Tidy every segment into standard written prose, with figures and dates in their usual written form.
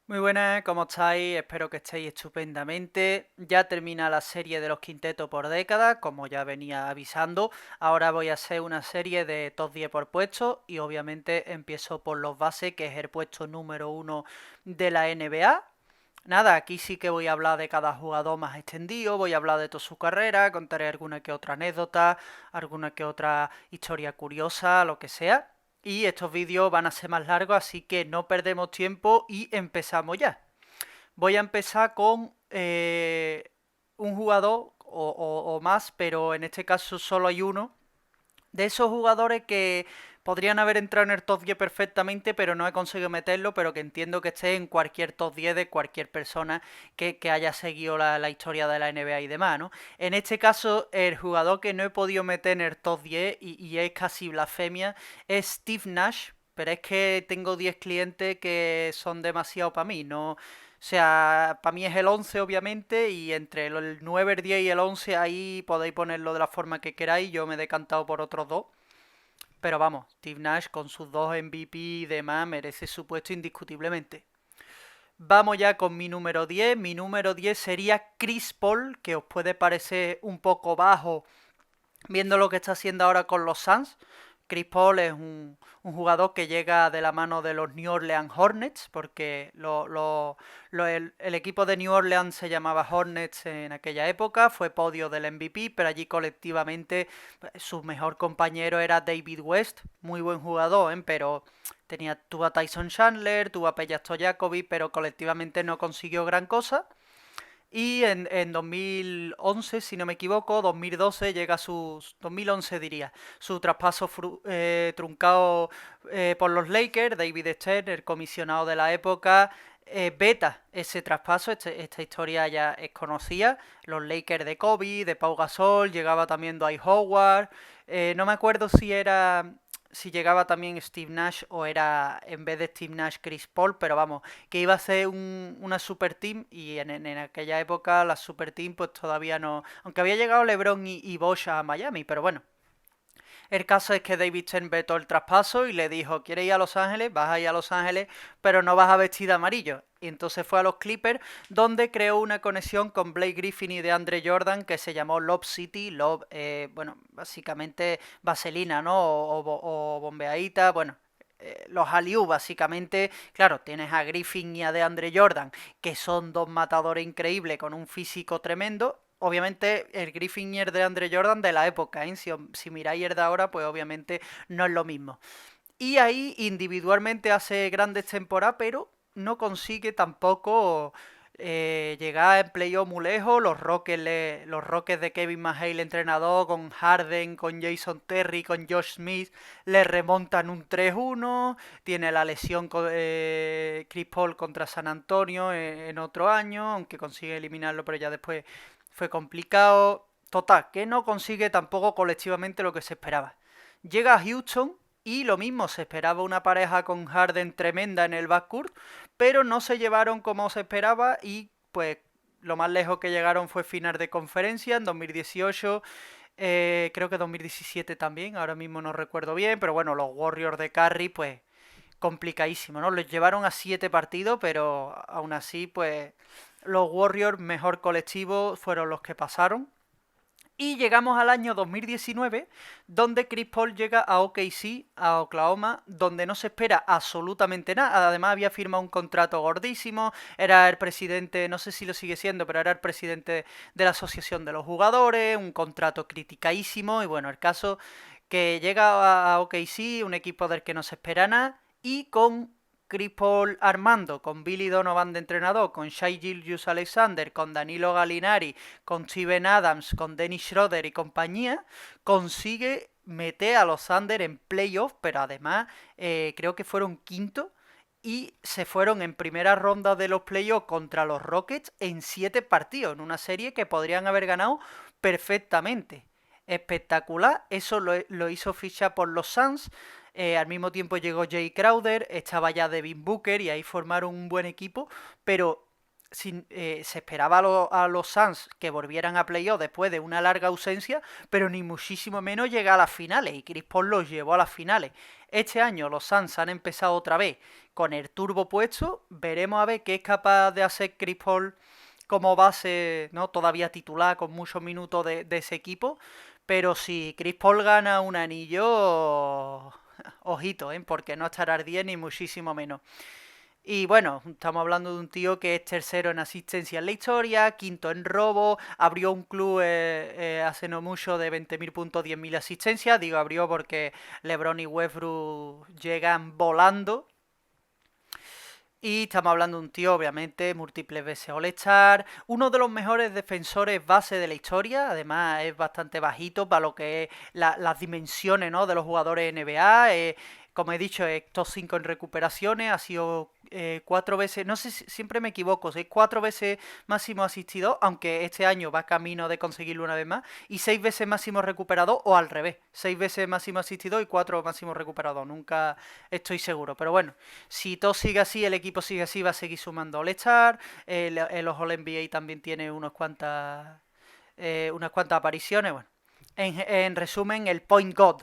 Muy buenas, ¿cómo estáis? Espero que estéis estupendamente. Ya termina la serie de los quintetos por década, como ya venía avisando. Ahora voy a hacer una serie de top 10 por puesto y obviamente empiezo por los bases, que es el puesto número uno de la NBA. Nada, aquí sí que voy a hablar de cada jugador más extendido, voy a hablar de toda su carrera, contaré alguna que otra anécdota, alguna que otra historia curiosa, lo que sea. Y estos vídeos van a ser más largos, así que no perdemos tiempo y empezamos ya. Voy a empezar con un jugador o más, pero en este caso solo hay uno, de esos jugadores que podrían haber entrado en el top 10 perfectamente, pero no he conseguido meterlo, pero que entiendo que esté en cualquier top 10 de cualquier persona que haya seguido la historia de la NBA y demás, ¿no? En este caso, el jugador que no he podido meter en el top 10 y es casi blasfemia es Steve Nash, pero es que tengo 10 clientes que son demasiado para mí, ¿no? O sea, para mí es el 11 obviamente y entre el 9, el 10 y el 11 ahí podéis ponerlo de la forma que queráis. Yo me he decantado por otros dos. Pero vamos, Steve Nash con sus dos MVP y demás merece su puesto indiscutiblemente. Vamos ya con mi número 10. Mi número 10 sería Chris Paul, que os puede parecer un poco bajo viendo lo que está haciendo ahora con los Suns. Chris Paul es un jugador que llega de la mano de los New Orleans Hornets, porque el equipo de New Orleans se llamaba Hornets en aquella época, fue podio del MVP, pero allí colectivamente su mejor compañero era David West, muy buen jugador, pero tuvo a Tyson Chandler, tuvo a Peja Stojakovic, pero colectivamente no consiguió gran cosa. Y en 2011, si no me equivoco, 2012 llega su 2011 diría, su traspaso truncado por los Lakers. David Stern, el comisionado de la época, veta ese traspaso. Esta historia ya es conocida. Los Lakers de Kobe, de Pau Gasol, llegaba también Dwight Howard. No me acuerdo si llegaba también Steve Nash o era en vez de Steve Nash Chris Paul, pero vamos, que iba a ser una super team y en aquella época la super team pues todavía no, aunque había llegado LeBron y Bosh a Miami, pero bueno. El caso es que David Stern vetó el traspaso y le dijo, ¿quieres ir a Los Ángeles? Vas a ir a Los Ángeles, pero no vas a vestir de amarillo. Y entonces fue a los Clippers, donde creó una conexión con Blake Griffin y de Andre Jordan que se llamó Lob City. Lob, bueno, básicamente vaselina, ¿no? O bombeadita, bueno, los Aliu, básicamente, claro, tienes a Griffin y a DeAndre Jordan, que son dos matadores increíbles con un físico tremendo. Obviamente el Griffin y el DeAndre Jordan de la época, ¿eh? Si miráis el de ahora, pues obviamente no es lo mismo. Y ahí individualmente hace grandes temporadas, pero no consigue tampoco llegar en playoff muy lejos. Los Rockets de Kevin McHale, entrenador, con Harden, con Jason Terry, con Josh Smith, le remontan un 3-1. Tiene la lesión con Chris Paul contra San Antonio en otro año, aunque consigue eliminarlo, pero ya después fue complicado. Total, que no consigue tampoco colectivamente lo que se esperaba. Llega a Houston y lo mismo, se esperaba una pareja con Harden tremenda en el backcourt, pero no se llevaron como se esperaba y pues lo más lejos que llegaron fue final de conferencia en 2018, creo que 2017 también, ahora mismo no recuerdo bien, pero bueno, los Warriors de Curry pues complicadísimo, ¿no? Les llevaron a 7 partidos, pero aún así pues los Warriors mejor colectivo fueron los que pasaron. Y llegamos al año 2019, donde Chris Paul llega a OKC, a Oklahoma, donde no se espera absolutamente nada. Además había firmado un contrato gordísimo, era el presidente, no sé si lo sigue siendo, pero era el presidente de la Asociación de los Jugadores, un contrato criticadísimo. Y bueno, el caso que llega a OKC, un equipo del que no se espera nada, y con Chris Paul armando, con Billy Donovan de entrenador, con Shai Gilgeous-Alexander, con Danilo Gallinari, con Steven Adams, con Dennis Schroeder y compañía, consigue meter a los Thunder en playoff, pero además creo que fueron quinto y se fueron en primera ronda de los playoffs contra los Rockets en 7 partidos, en una serie que podrían haber ganado perfectamente. Espectacular, eso lo hizo ficha por los Suns. Al mismo tiempo llegó Jay Crowder, estaba ya Devin Booker y ahí formaron un buen equipo, pero se esperaba a los Suns que volvieran a playoff después de una larga ausencia, pero ni muchísimo menos llegar a las finales, y Chris Paul los llevó a las finales. Este año los Suns han empezado otra vez con el turbo puesto, veremos a ver qué es capaz de hacer Chris Paul como base, ¿no? Todavía titular con muchos minutos de ese equipo, pero si Chris Paul gana un anillo, ojito, ¿eh? Porque no estará al 10 ni muchísimo menos. Y bueno, estamos hablando de un tío que es tercero en asistencia en la historia, quinto en robo, abrió un club hace no mucho de 20.000 puntos, 10.000 asistencias. Digo abrió porque LeBron y Westbrook llegan volando. Y estamos hablando de un tío, obviamente, múltiples veces All-Star, uno de los mejores defensores base de la historia, además es bastante bajito para lo que es las dimensiones, ¿no?, de los jugadores NBA. Como he dicho, es top 5 en recuperaciones, ha sido 4 veces, no sé si siempre me equivoco, es 4 veces máximo asistido, aunque este año va camino de conseguirlo una vez más, y 6 veces máximo recuperado, o al revés, 6 veces máximo asistido y 4 máximo recuperado, nunca estoy seguro, pero bueno, si todo sigue así, el equipo sigue así, va a seguir sumando All-Star, los All-NBA también tiene unas cuantas apariciones, bueno, en resumen, el Point God.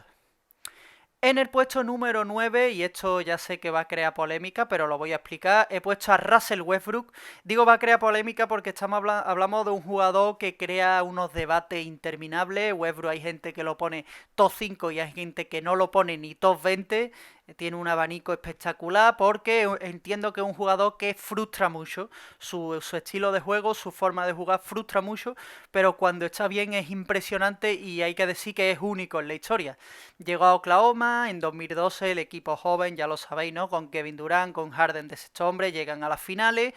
En el puesto número 9, y esto ya sé que va a crear polémica, pero lo voy a explicar, he puesto a Russell Westbrook. Digo va a crear polémica porque hablamos de un jugador que crea unos debates interminables. Westbrook hay gente que lo pone top 5 y hay gente que no lo pone ni top 20. Tiene un abanico espectacular porque entiendo que es un jugador que frustra mucho. Su estilo de juego, su forma de jugar frustra mucho, pero cuando está bien es impresionante y hay que decir que es único en la historia. Llegó a Oklahoma en 2012, el equipo joven, ya lo sabéis, ¿no? Con Kevin Durant, con Harden de sexto hombre, llegan a las finales.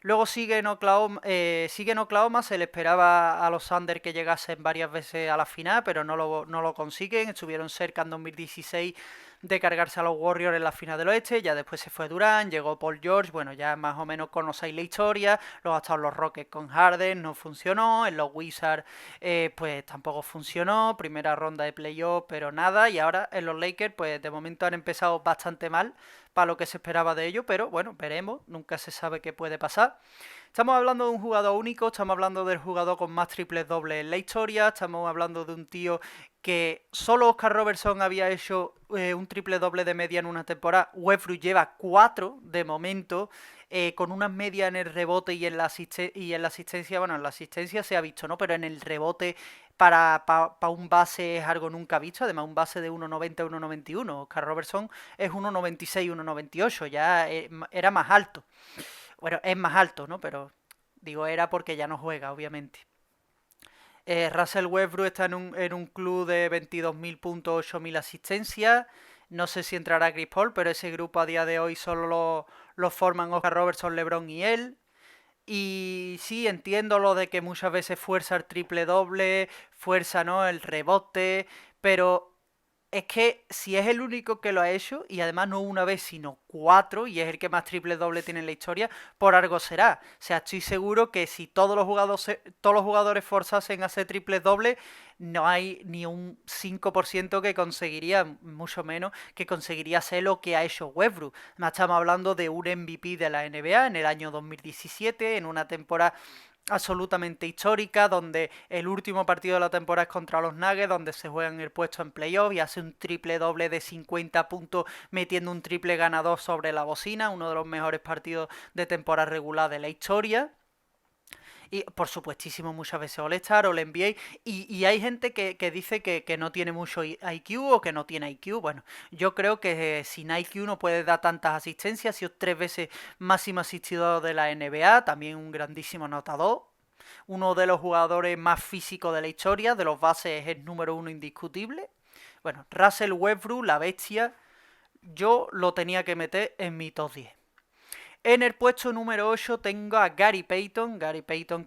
Luego sigue en Oklahoma, se le esperaba a los Thunder que llegasen varias veces a la final, pero no lo consiguen. Estuvieron cerca en 2016 de cargarse a los Warriors en la final del oeste, ya después se fue Durant, llegó Paul George, bueno, ya más o menos conocéis la historia, luego ha estado los Rockets con Harden, no funcionó, en los Wizards pues tampoco funcionó, primera ronda de playoff, pero nada, y ahora en los Lakers pues de momento han empezado bastante mal para lo que se esperaba de ellos, pero bueno, veremos, nunca se sabe qué puede pasar. Estamos hablando de un jugador único, estamos hablando del jugador con más triples dobles en la historia, estamos hablando de un tío que solo Oscar Robertson había hecho un triple doble de media en una temporada. Westbrook lleva 4 de momento, con unas medias en el rebote y en la asistencia. Bueno, en la asistencia se ha visto, ¿no? Pero en el rebote para un base es algo nunca visto. Además, un base de 1,90 1,91. Oscar Robertson es 1,96 1,98. Ya era más alto. Bueno, es más alto, ¿no? Pero digo, era porque ya no juega, obviamente. Russell Westbrook está en un club de 22.000 puntos, 8.000 asistencias. No sé si entrará Chris Paul, pero ese grupo a día de hoy solo lo forman Oscar Robertson, LeBron y él. Y sí, entiendo lo de que muchas veces fuerza el triple doble, fuerza, ¿no?, el rebote, pero es que si es el único que lo ha hecho, y además no una vez, sino 4, y es el que más triple doble tiene en la historia, por algo será. O sea, estoy seguro que si todos los jugadores forzasen a hacer triple doble, no hay ni un 5% que conseguiría, mucho menos, que conseguiría hacer lo que ha hecho Westbrook. Además, estamos hablando de un MVP de la NBA en el año 2017, en una temporada absolutamente histórica, donde el último partido de la temporada es contra los Nuggets, donde se juegan el puesto en playoff y hace un triple doble de 50 puntos metiendo un triple ganador sobre la bocina, uno de los mejores partidos de temporada regular de la historia. Y por supuestísimo muchas veces All-Star o el NBA. Y hay gente que dice que no tiene mucho IQ o que no tiene IQ. Bueno, yo creo que sin IQ no puede dar tantas asistencias. Ha sido 3 veces máximo asistido de la NBA. También un grandísimo anotador. Uno de los jugadores más físicos de la historia. De los bases es el número 1 indiscutible. Bueno, Russell Westbrook, la bestia, yo lo tenía que meter en mi top 10. En el puesto número 8 tengo a Gary Payton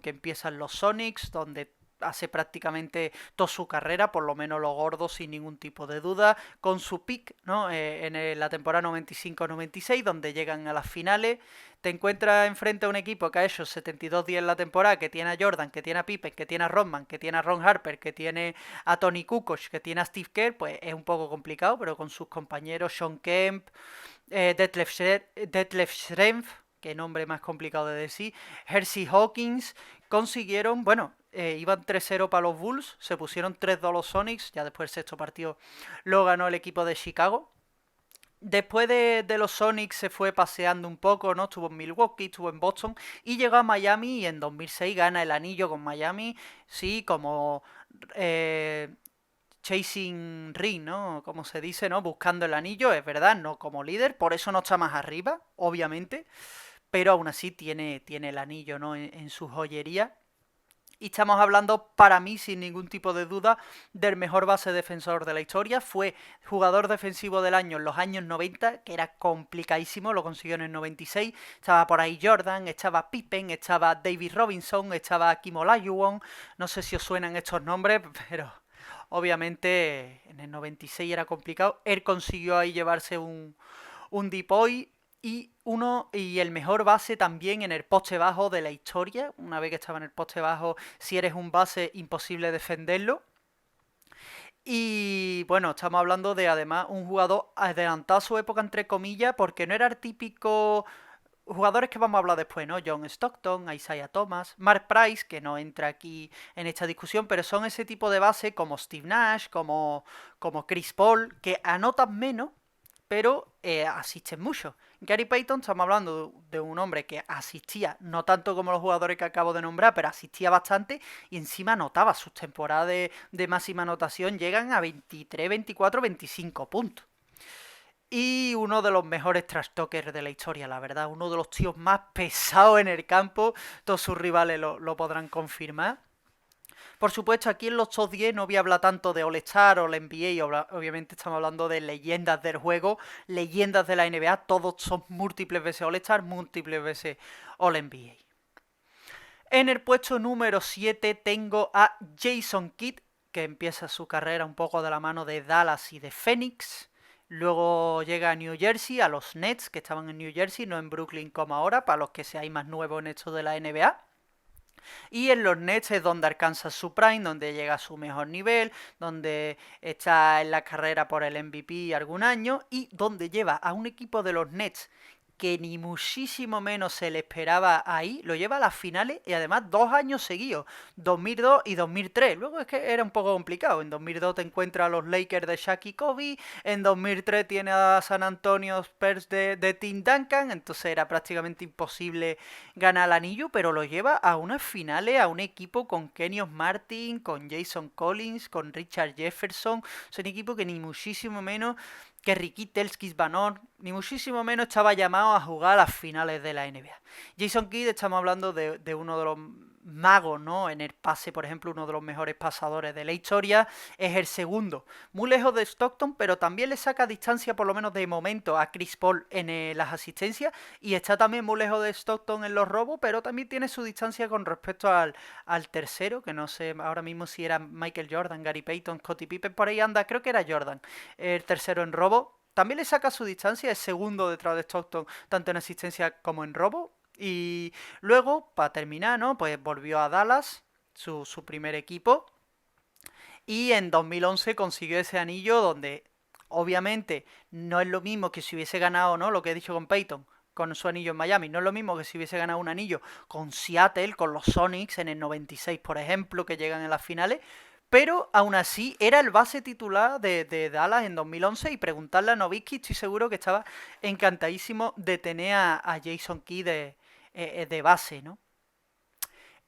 que empieza en los Sonics, donde hace prácticamente toda su carrera, por lo menos lo gordo, sin ningún tipo de duda, con su pick, ¿no? En la temporada 95-96, donde llegan a las finales. Te encuentras enfrente a un equipo que ha hecho 72 días en la temporada, que tiene a Jordan, que tiene a Pippen, que tiene a Rodman, que tiene a Ron Harper, que tiene a Tony Kukoc, que tiene a Steve Kerr, pues es un poco complicado, pero con sus compañeros Sean Kemp, Detlef Schrempf, qué nombre más complicado de decir, Hersey Hawkins, consiguieron, bueno, iban 3-0 para los Bulls, se pusieron 3-2 los Sonics, ya después el sexto partido lo ganó el equipo de Chicago. Después de los Sonics se fue paseando un poco, ¿no? Estuvo en Milwaukee, estuvo en Boston y llegó a Miami y en 2006 gana el anillo con Miami, sí, como eh, chasing ring, ¿no? Como se dice, ¿no? Buscando el anillo, es verdad, no como líder, por eso no está más arriba, obviamente, pero aún así tiene el anillo, ¿no? En su joyería. Y estamos hablando, para mí, sin ningún tipo de duda, del mejor base defensor de la historia. Fue jugador defensivo del año en los años 90, que era complicadísimo, lo consiguió en el 96. Estaba por ahí Jordan, estaba Pippen, estaba David Robinson, estaba Kim Olajuwon. No sé si os suenan estos nombres, pero obviamente en el 96 era complicado. Él consiguió ahí llevarse un Depoy y el mejor base también en el poste bajo de la historia. Una vez que estaba en el poste bajo, si eres un base, imposible defenderlo. Y bueno, estamos hablando de además un jugador adelantado a su época, entre comillas, porque no era el típico jugadores que vamos a hablar después, ¿no? John Stockton, Isaiah Thomas, Mark Price, que no entra aquí en esta discusión, pero son ese tipo de base como Steve Nash, como Chris Paul, que anotan menos, pero asisten mucho. Gary Payton, estamos hablando de un hombre que asistía, no tanto como los jugadores que acabo de nombrar, pero asistía bastante y encima anotaba. Sus temporadas de máxima anotación llegan a 23, 24, 25 puntos. Y uno de los mejores trash talkers de la historia, la verdad. Uno de los tíos más pesados en el campo. Todos sus rivales lo podrán confirmar. Por supuesto, aquí en los top 10 no voy a hablar tanto de All-Star o la NBA, obviamente estamos hablando de leyendas del juego, leyendas de la NBA, todos son múltiples veces All-Star, múltiples veces All-NBA. En el puesto número 7 tengo a Jason Kidd, que empieza su carrera un poco de la mano de Dallas y de Phoenix. Luego llega a New Jersey, a los Nets, que estaban en New Jersey, no en Brooklyn como ahora, para los que seáis más nuevos en esto de la NBA. Y en los Nets es donde alcanza su prime, donde llega a su mejor nivel, donde está en la carrera por el MVP algún año y donde lleva a un equipo de los Nets que ni muchísimo menos se le esperaba ahí, lo lleva a las finales y además 2 años seguidos, 2002 y 2003. Luego es que era un poco complicado. En 2002 te encuentras a los Lakers de Shaq y Kobe, en 2003 tiene a San Antonio Spurs de Tim Duncan, entonces era prácticamente imposible ganar el anillo, pero lo lleva a unas finales, a un equipo con Kenyon Martin, con Jason Collins, con Richard Jefferson. Es un equipo que ni muchísimo menos que Ricky Telskis Banor, ni muchísimo menos estaba llamado a jugar a las finales de la NBA. Jason Kidd, estamos hablando de uno de los magos, ¿no? En el pase, por ejemplo, uno de los mejores pasadores de la historia, es el segundo. Muy lejos de Stockton, pero también le saca distancia, por lo menos de momento, a Chris Paul en las asistencias, y está también muy lejos de Stockton en los robos, pero también tiene su distancia con respecto al tercero, que no sé ahora mismo si era Michael Jordan, Gary Payton, Scottie Pippen, por ahí anda, creo que era Jordan, el tercero en robo. También le saca su distancia, es segundo detrás de Stockton, tanto en asistencia como en robo. Y luego, para terminar, ¿no? Pues volvió a Dallas, su primer equipo. Y en 2011 consiguió ese anillo donde, obviamente, no es lo mismo que si hubiese ganado, ¿no? Lo que he dicho con Peyton, con su anillo en Miami. No es lo mismo que si hubiese ganado un anillo con Seattle, con los Sonics en el 96, por ejemplo, que llegan en las finales. Pero aún así era el base titular de Dallas en 2011 y preguntarle a Nowitzki, estoy seguro que estaba encantadísimo de tener a Jason Kidd de base, ¿no?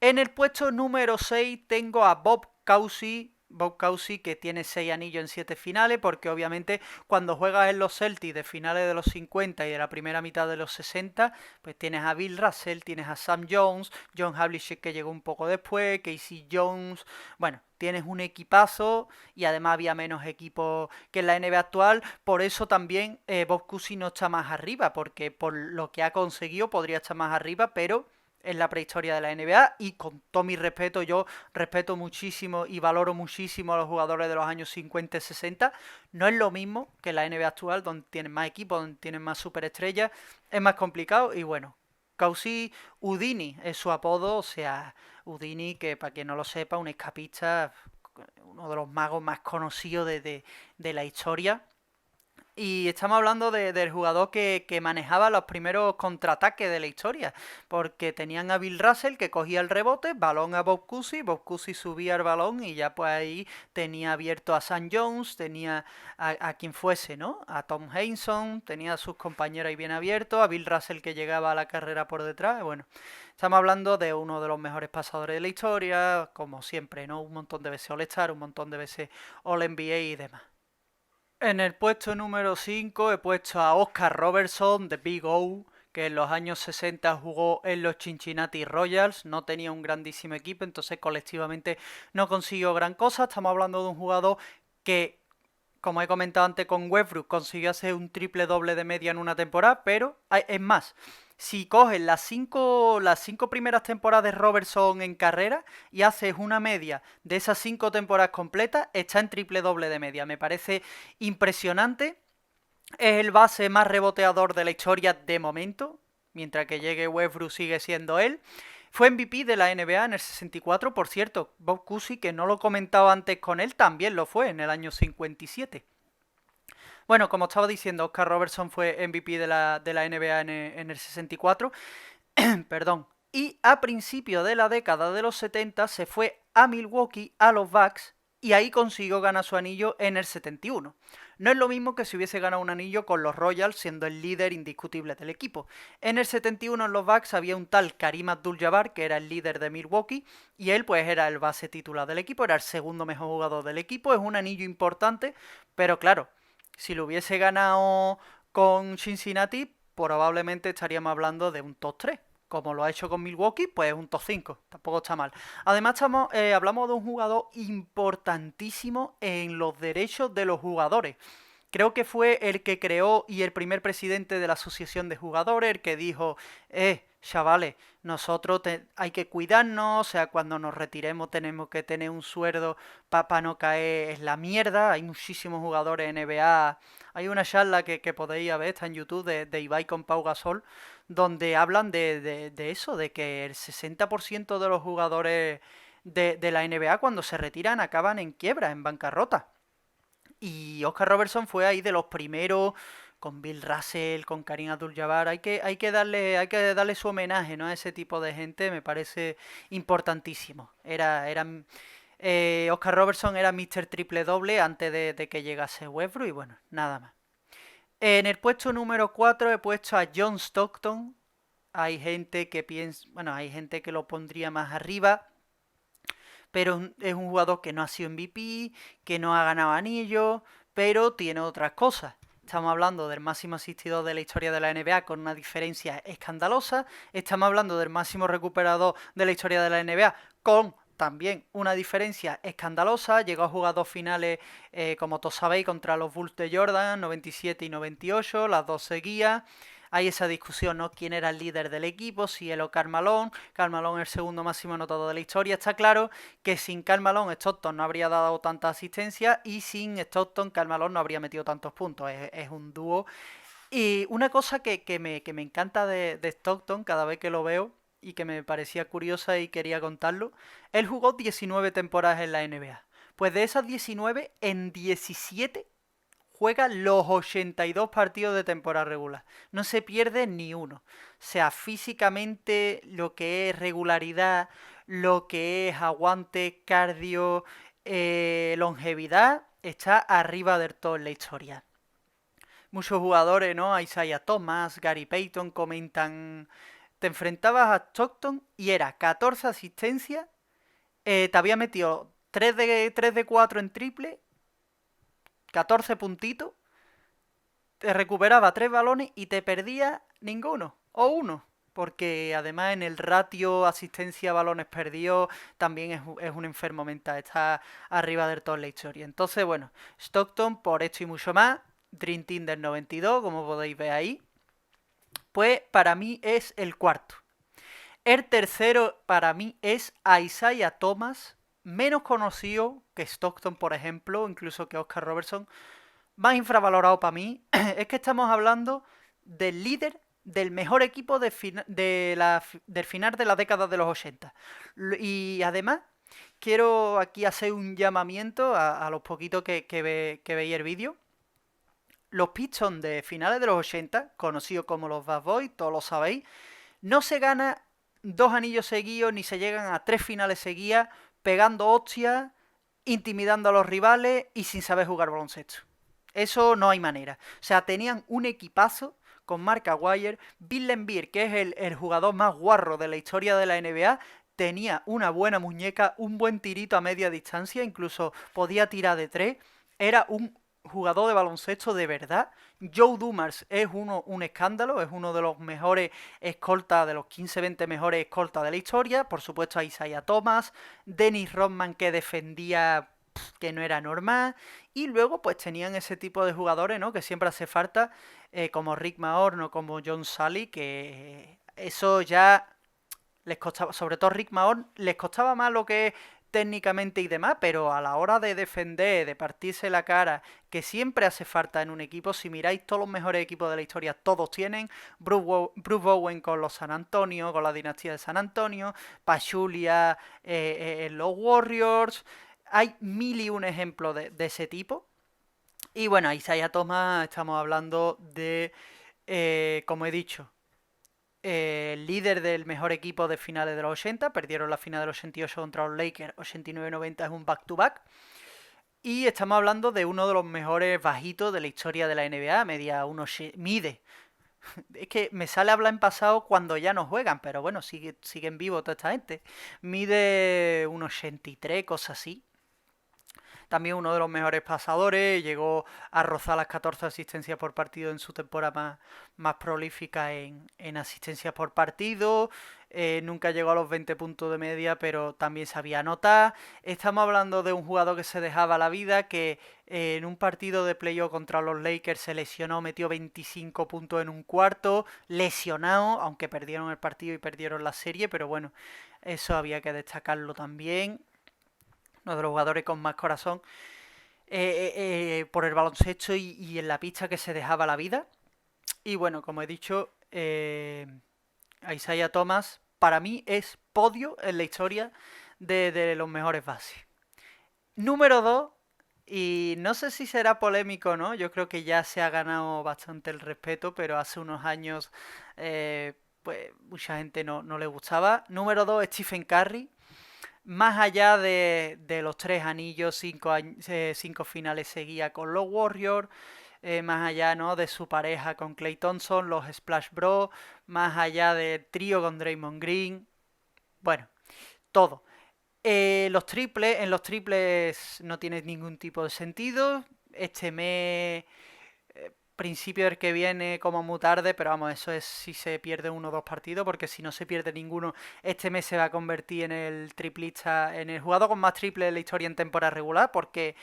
En el puesto número 6 tengo a Bob Cousy. Bob Cousy, que tiene 6 anillos en 7 finales, porque obviamente cuando juegas en los Celtics de finales de los 50 y de la primera mitad de los 60, pues tienes a Bill Russell, tienes a Sam Jones, John Havlicek que llegó un poco después, Casey Jones, bueno, tienes un equipazo y además había menos equipos que en la NBA actual, por eso también Bob Cousy no está más arriba, porque por lo que ha conseguido podría estar más arriba, pero en la prehistoria de la NBA y con todo mi respeto, yo respeto muchísimo y valoro muchísimo a los jugadores de los años 50 y 60. No es lo mismo que la NBA actual, donde tienen más equipos, donde tienen más superestrellas, es más complicado y bueno. Cousy Houdini es su apodo, o sea, Houdini, que para quien no lo sepa, un escapista, uno de los magos más conocidos de la historia. Y estamos hablando del jugador que manejaba los primeros contraataques de la historia, porque tenían a Bill Russell que cogía el rebote, balón a Bob Cousy subía el balón y ya pues ahí tenía abierto a Sam Jones, tenía a quien fuese, ¿no? A Tom Heinsohn, tenía a sus compañeros ahí bien abiertos, a Bill Russell que llegaba a la carrera por detrás, bueno, estamos hablando de uno de los mejores pasadores de la historia, como siempre, ¿no? Un montón de veces All-Star, un montón de veces All-NBA y demás. En el puesto número 5 he puesto a Oscar Robertson, de Big O, que en los años 60 jugó en los Cincinnati Royals, no tenía un grandísimo equipo, entonces colectivamente no consiguió gran cosa. Estamos hablando de un jugador que, como he comentado antes con Westbrook, consiguió hacer un triple doble de media en una temporada, pero es más, si coges las cinco primeras temporadas de Robertson en carrera y haces una media de esas 5 temporadas completas, está en triple doble de media. Me parece impresionante. Es el base más reboteador de la historia de momento. Mientras que llegue Westbrook sigue siendo él. Fue MVP de la NBA en el 64, por cierto. Bob Cousy, que no lo comentaba antes con él, también lo fue en el año 57. Bueno, como estaba diciendo, Oscar Robertson fue MVP de la NBA en el 64. Perdón. Y a principio de la década de los 70 se fue a Milwaukee, a los Bucks, y ahí consiguió ganar su anillo en el 71. No es lo mismo que si hubiese ganado un anillo con los Royals, siendo el líder indiscutible del equipo. En el 71 en los Bucks había un tal Kareem Abdul-Jabbar, que era el líder de Milwaukee, y él pues era el base titular del equipo, era el segundo mejor jugador del equipo. Es un anillo importante, pero claro, si lo hubiese ganado con Cincinnati, probablemente estaríamos hablando de un top 3. Como lo ha hecho con Milwaukee, pues un top 5. Tampoco está mal. Además, hablamos de un jugador importantísimo en los derechos de los jugadores. Creo que fue el que creó y el primer presidente de la asociación de jugadores, el que dijo, chavales, nosotros hay que cuidarnos, o sea, cuando nos retiremos tenemos que tener un sueldo para no caer en la mierda. Hay muchísimos jugadores NBA. Hay una charla que podéis ver, está en YouTube, de Ibai con Pau Gasol, donde hablan de eso, de que el 60% de los jugadores de la NBA cuando se retiran acaban en quiebra, en bancarrota. Y Oscar Robertson fue ahí de los primeros, con Bill Russell, con Kareem Abdul-Jabbar. Hay que darle su homenaje, ¿no? A ese tipo de gente, me parece importantísimo. Oscar Robertson era Mr. Triple Doble antes de que llegase Westbrook y bueno, nada más. En el puesto número 4 he puesto a John Stockton. Hay gente que piensa, bueno, hay gente que lo pondría más arriba, pero es un jugador que no ha sido MVP, que no ha ganado anillos, pero tiene otras cosas. Estamos hablando del máximo asistidor de la historia de la NBA con una diferencia escandalosa. Estamos hablando del máximo recuperador de la historia de la NBA con también una diferencia escandalosa. Llegó a jugar 2 finales, como todos sabéis, contra los Bulls de Jordan, 97 y 98, las dos seguidas. Hay esa discusión, ¿no? ¿Quién era el líder del equipo? Si él o Karl Malone. Karl Malone es el segundo máximo anotador de la historia. Está claro que sin Karl Malone Stockton no habría dado tanta asistencia y sin Stockton Karl Malone no habría metido tantos puntos. Es un dúo. Y una cosa que me encanta de Stockton cada vez que lo veo y que me parecía curiosa y quería contarlo, él jugó 19 temporadas en la NBA. Pues de esas 19, en 17 juega los 82 partidos de temporada regular. No se pierde ni uno. O sea, físicamente lo que es regularidad, lo que es aguante, cardio, longevidad, está arriba del todo en la historia. Muchos jugadores, ¿no? Isaiah Thomas, Gary Payton comentan, te enfrentabas a Stockton y era 14 asistencias, te había metido 3 de 4 en triple, 14 puntitos, te recuperaba 3 balones y te perdía ninguno, o uno. Porque además en el ratio asistencia balones perdidos también es un enfermo mental, está arriba del todo en la historia. Entonces, bueno, Stockton, por esto y mucho más, Dream Team del 92, como podéis ver ahí, pues para mí es el cuarto. El tercero para mí es Isaiah Thomas, menos conocido que Stockton, por ejemplo, incluso que Oscar Robertson, más infravalorado para mí. Es que estamos hablando del líder del mejor equipo del final de la década de los 80. Y además, quiero aquí hacer un llamamiento a los poquitos que veis el vídeo. los Pistons de finales de los 80, conocidos como los Bad Boys, todos lo sabéis, no se gana 2 anillos seguidos ni se llegan a 3 finales seguidas pegando hostias, intimidando a los rivales y sin saber jugar baloncesto. Eso no hay manera. O sea, tenían un equipazo con Mark Aguirre, Bill Laimbeer, que es el jugador más guarro de la historia de la NBA, tenía una buena muñeca, un buen tirito a media distancia, incluso podía tirar de tres. Era un jugador de baloncesto de verdad. Joe Dumars es un escándalo, es uno de los mejores escoltas, de los 15-20 mejores escoltas de la historia. Por supuesto a Isaiah Thomas, Dennis Rodman que defendía que no era normal, y luego pues tenían ese tipo de jugadores, ¿no? Que siempre hace falta, como Rick Mahorn o como John Salley, que eso ya les costaba, sobre todo Rick Mahorn, les costaba más lo que es técnicamente y demás, pero a la hora de defender, de partirse la cara, que siempre hace falta en un equipo, si miráis todos los mejores equipos de la historia, todos tienen, Bruce Bowen con los San Antonio, con la dinastía de San Antonio, Pachulia en los Warriors, hay mil y un ejemplos de ese tipo. Y bueno, Isaiah Thomas, estamos hablando de, como he dicho, líder del mejor equipo de finales de los 80, perdieron la final del 88 contra los Lakers, 89-90 es un back-to-back. Y estamos hablando de uno de los mejores bajitos de la historia de la NBA, mide. Es que me sale hablar en pasado cuando ya no juegan, pero bueno, siguen vivos toda esta gente. Mide 1,83, cosas así. También uno de los mejores pasadores, llegó a rozar las 14 asistencias por partido en su temporada más prolífica en asistencias por partido. Nunca llegó a los 20 puntos de media, pero también sabía anotar. Estamos hablando de un jugador que se dejaba la vida, que en un partido de playoff contra los Lakers se lesionó, metió 25 puntos en un cuarto, lesionado, aunque perdieron el partido y perdieron la serie, pero bueno, eso había que destacarlo también. Uno de los jugadores con más corazón por el baloncesto y en la pista, que se dejaba la vida. Y bueno, como he dicho, Isaiah Thomas para mí es podio en la historia de los mejores bases. Número 2, y no sé si será polémico o no, yo creo que ya se ha ganado bastante el respeto, pero hace unos años pues mucha gente no le gustaba. Número 2, Stephen Curry. Más allá de los 3 anillos, 5 finales seguía con los Warriors, más allá, ¿no?, de su pareja con Klay Thompson, los Splash Bros, más allá del trío con Draymond Green, bueno, todo. En los triples no tiene ningún tipo de sentido. Este mes, principio del que viene como muy tarde, pero vamos, eso es si se pierde 1 o 2 partidos, porque si no se pierde ninguno, este mes se va a convertir en el triplista, en el jugador con más triple de la historia en temporada regular, porque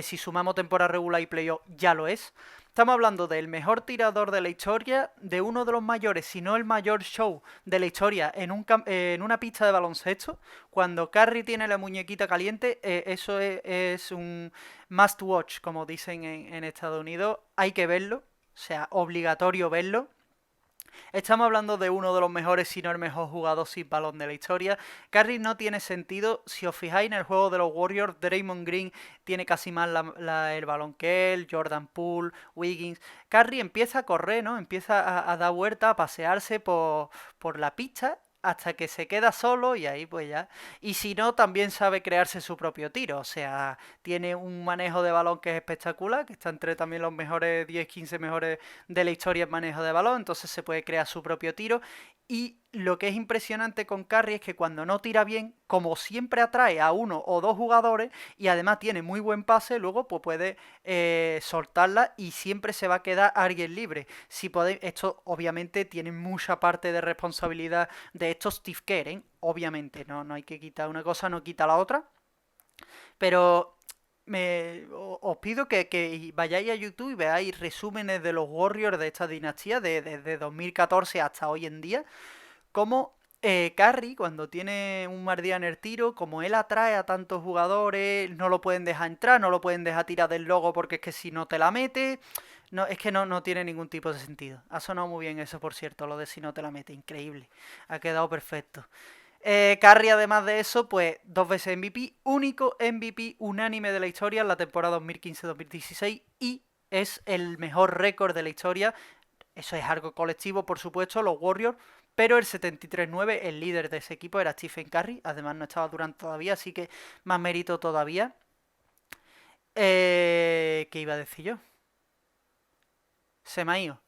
si sumamos temporada regular y playoff ya lo es. Estamos hablando del mejor tirador de la historia, de uno de los mayores, si no el mayor show de la historia en una pista de baloncesto. Cuando Curry tiene la muñequita caliente, eso es un must watch, como dicen en Estados Unidos. Hay que verlo, o sea, obligatorio verlo. Estamos hablando de uno de los mejores, si no el mejor jugador sin balón de la historia. Curry no tiene sentido. Si os fijáis en el juego de los Warriors, Draymond Green tiene casi más el balón que él, Jordan Poole, Wiggins. Curry empieza a correr, ¿no? Empieza a dar vueltas, a pasearse por la pista hasta que se queda solo, y ahí pues ya. Y si no, también sabe crearse su propio tiro. O sea, tiene un manejo de balón que es espectacular, que está entre también los mejores 10-15 mejores de la historia en manejo de balón, entonces se puede crear su propio tiro. Y lo que es impresionante con Curry es que cuando no tira bien, como siempre atrae a 1 o 2 jugadores y además tiene muy buen pase, luego pues puede soltarla y siempre se va a quedar alguien libre. Si esto obviamente tiene mucha parte de responsabilidad de esto Steve Kerr, ¿eh? Obviamente, no hay que quitar una cosa, no quita la otra. Pero os pido que vayáis a YouTube y veáis resúmenes de los Warriors de esta dinastía, desde 2014 hasta hoy en día, como Curry, cuando tiene un mal día en el tiro, como él atrae a tantos jugadores, no lo pueden dejar entrar, no lo pueden dejar tirar del logo, porque es que si no te la mete, no, es que no tiene ningún tipo de sentido. Ha sonado muy bien eso, por cierto, lo de si no te la mete, increíble. Ha quedado perfecto. Curry, además de eso, pues 2 veces MVP, único MVP unánime de la historia en la temporada 2015-2016 y es el mejor récord de la historia. Eso es algo colectivo, por supuesto, los Warriors. Pero el 73-9, el líder de ese equipo era Stephen Curry. Además no estaba Durant todavía, así que más mérito todavía. ¿Qué iba a decir yo? Se me ha ido.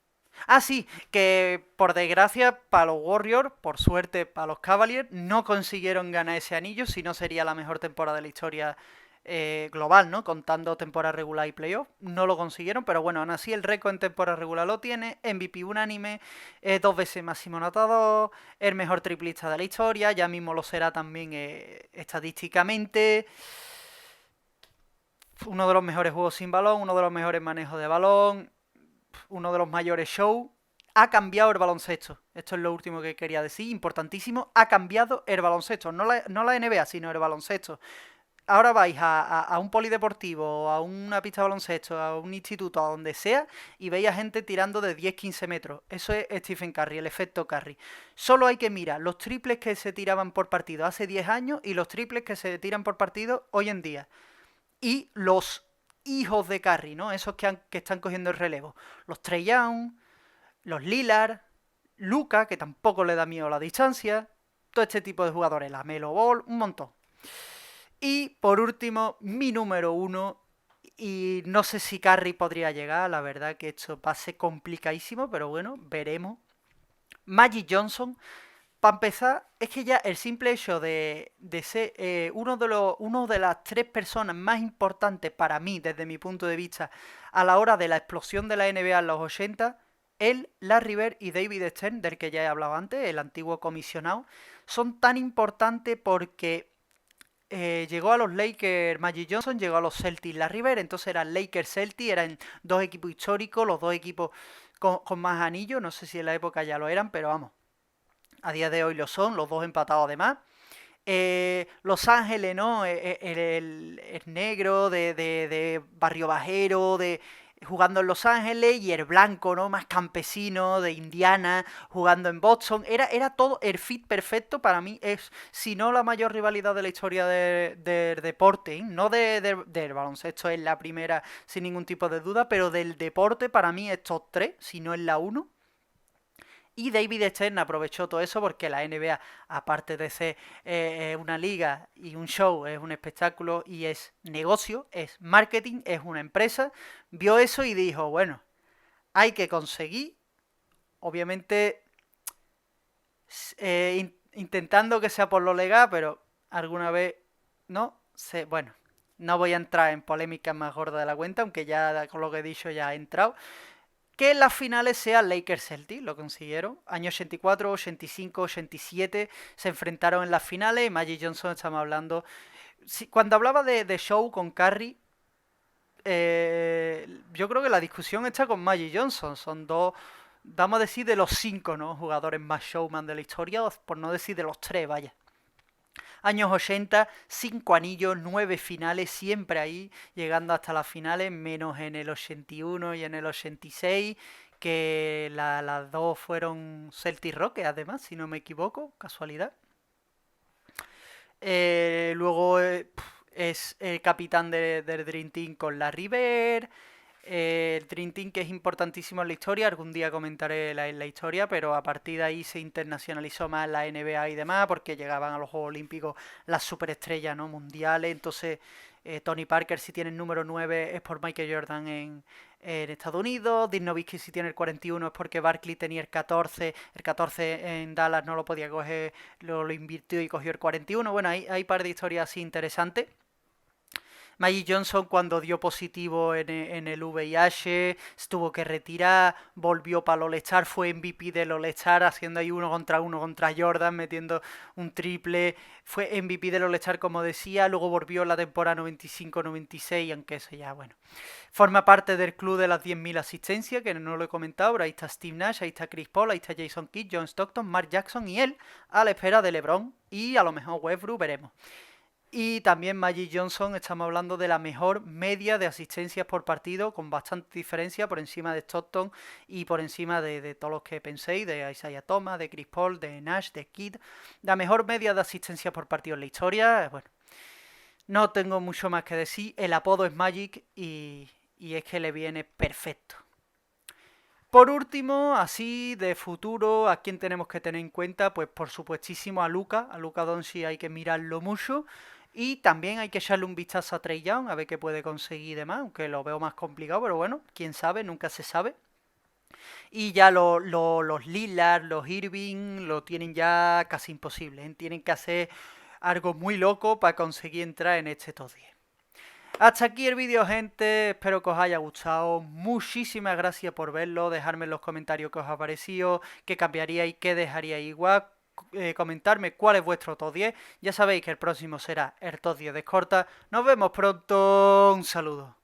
Ah, sí, que por desgracia para los Warriors, por suerte para los Cavaliers, no consiguieron ganar ese anillo, si no sería la mejor temporada de la historia global, ¿no? Contando temporada regular y playoff. No lo consiguieron, pero bueno, aún así el récord en temporada regular lo tiene. MVP unánime, 2 veces máximo anotador, el mejor triplista de la historia, ya mismo lo será también estadísticamente. Uno de los mejores juegos sin balón, uno de los mejores manejos de balón, uno de los mayores shows. Ha cambiado el baloncesto. Esto es lo último que quería decir, importantísimo. Ha cambiado el baloncesto. No la NBA, sino el baloncesto. Ahora vais a un polideportivo, a una pista de baloncesto, a un instituto, a donde sea, y veis a gente tirando de 10-15 metros. Eso es Stephen Curry, el efecto Curry. Solo hay que mirar los triples que se tiraban por partido hace 10 años y los triples que se tiran por partido hoy en día. Y los hijos de Curry, ¿no? Esos que están cogiendo el relevo. Los Trey Young, los Lillard, Luka, que tampoco le da miedo a la distancia. Todo este tipo de jugadores, la Melo Ball, un montón. Y por último, mi número uno, y no sé si Curry podría llegar, la verdad que esto va a ser complicadísimo, pero bueno, veremos. Magic Johnson, para empezar, es que ya el simple hecho de ser uno de las 3 personas más importantes para mí, desde mi punto de vista, a la hora de la explosión de la NBA en los 80, él, Larry Bird y David Stern, del que ya he hablado antes, el antiguo comisionado, son tan importantes porque llegó a los Lakers Magic Johnson, llegó a los Celtics Larry Bird, entonces eran Lakers Celtics, eran dos equipos históricos, los dos equipos con más anillos, no sé si en la época ya lo eran, pero vamos, a día de hoy lo son, los dos empatados además. Los Ángeles, ¿no? El negro de barrio bajero, jugando en Los Ángeles, y el blanco, ¿no? Más campesino de Indiana, jugando en Boston. Era todo el fit perfecto para mí. Es, si no la mayor rivalidad de la historia del deporte, ¿eh? No del baloncesto es la primera sin ningún tipo de duda, pero del deporte para mí es top 3, si no es la uno. Y David Stern aprovechó todo eso porque la NBA, aparte de ser una liga y un show, es un espectáculo y es negocio, es marketing, es una empresa, vio eso y dijo, bueno, hay que conseguir, obviamente intentando que sea por lo legal, pero alguna vez no sé, bueno, no voy a entrar en polémicas más gordas de la cuenta, aunque ya con lo que he dicho ya he entrado. Que en las finales sea Lakers Celtics, lo consiguieron. Año 84, 85, 87 se enfrentaron en las finales. Magic Johnson, estamos hablando. Sí, cuando hablaba de show con Curry, yo creo que la discusión está con Magic Johnson. Son dos, vamos a decir, de los 5, ¿no? Jugadores más showman de la historia, por no decir de los 3, vaya. Años 80, 5 anillos, 9 finales, siempre ahí, llegando hasta las finales, menos en el 81 y en el 86, que las dos fueron Celtic Rockets, además, si no me equivoco, casualidad. Luego es capitán del Dream Team con Larry Bird. El Dream Team, que es importantísimo en la historia, algún día comentaré la historia, pero a partir de ahí se internacionalizó más la NBA y demás, porque llegaban a los Juegos Olímpicos las superestrellas, ¿no? Mundiales. Entonces Tony Parker, si tiene el número 9, es por Michael Jordan en Estados Unidos. Dirk Nowitzki, si tiene el 41, es porque Barkley tenía el 14. El 14 en Dallas no lo podía coger, lo invirtió y cogió el 41. Bueno, hay par de historias así interesantes. Magic Johnson, cuando dio positivo en el VIH, se tuvo que retirar, volvió para el All-Star, fue MVP del All-Star, haciendo ahí uno contra Jordan, metiendo un triple. Fue MVP del All-Star, como decía, luego volvió la temporada 95-96, aunque eso ya, bueno. Forma parte del club de las 10.000 asistencias, que no lo he comentado, pero ahí está Steve Nash, ahí está Chris Paul, ahí está Jason Kidd, John Stockton, Mark Jackson y él, a la espera de LeBron y a lo mejor Westbrook, veremos. Y también Magic Johnson, estamos hablando de la mejor media de asistencias por partido, con bastante diferencia por encima de Stockton y por encima de todos los que penséis, de Isaiah Thomas, de Chris Paul, de Nash, de Kidd. La mejor media de asistencias por partido en la historia. Bueno, no tengo mucho más que decir. El apodo es Magic y es que le viene perfecto. Por último, así de futuro, ¿a quién tenemos que tener en cuenta? Pues por supuestísimo a Luka Doncic hay que mirarlo mucho y también hay que echarle un vistazo a Trey Young a ver qué puede conseguir y demás, aunque lo veo más complicado, pero bueno, quién sabe, nunca se sabe. Y ya los Lillard, los Irving lo tienen ya casi imposible, ¿eh? Tienen que hacer algo muy loco para conseguir entrar en este top 10. Hasta aquí el vídeo, gente. Espero que os haya gustado. Muchísimas gracias por verlo. Dejadme en los comentarios qué os ha parecido, qué cambiaríais, qué dejaríais igual. Comentarme cuál es vuestro top 10. Ya sabéis que el próximo será el top 10 de Escorta. Nos vemos pronto. Un saludo.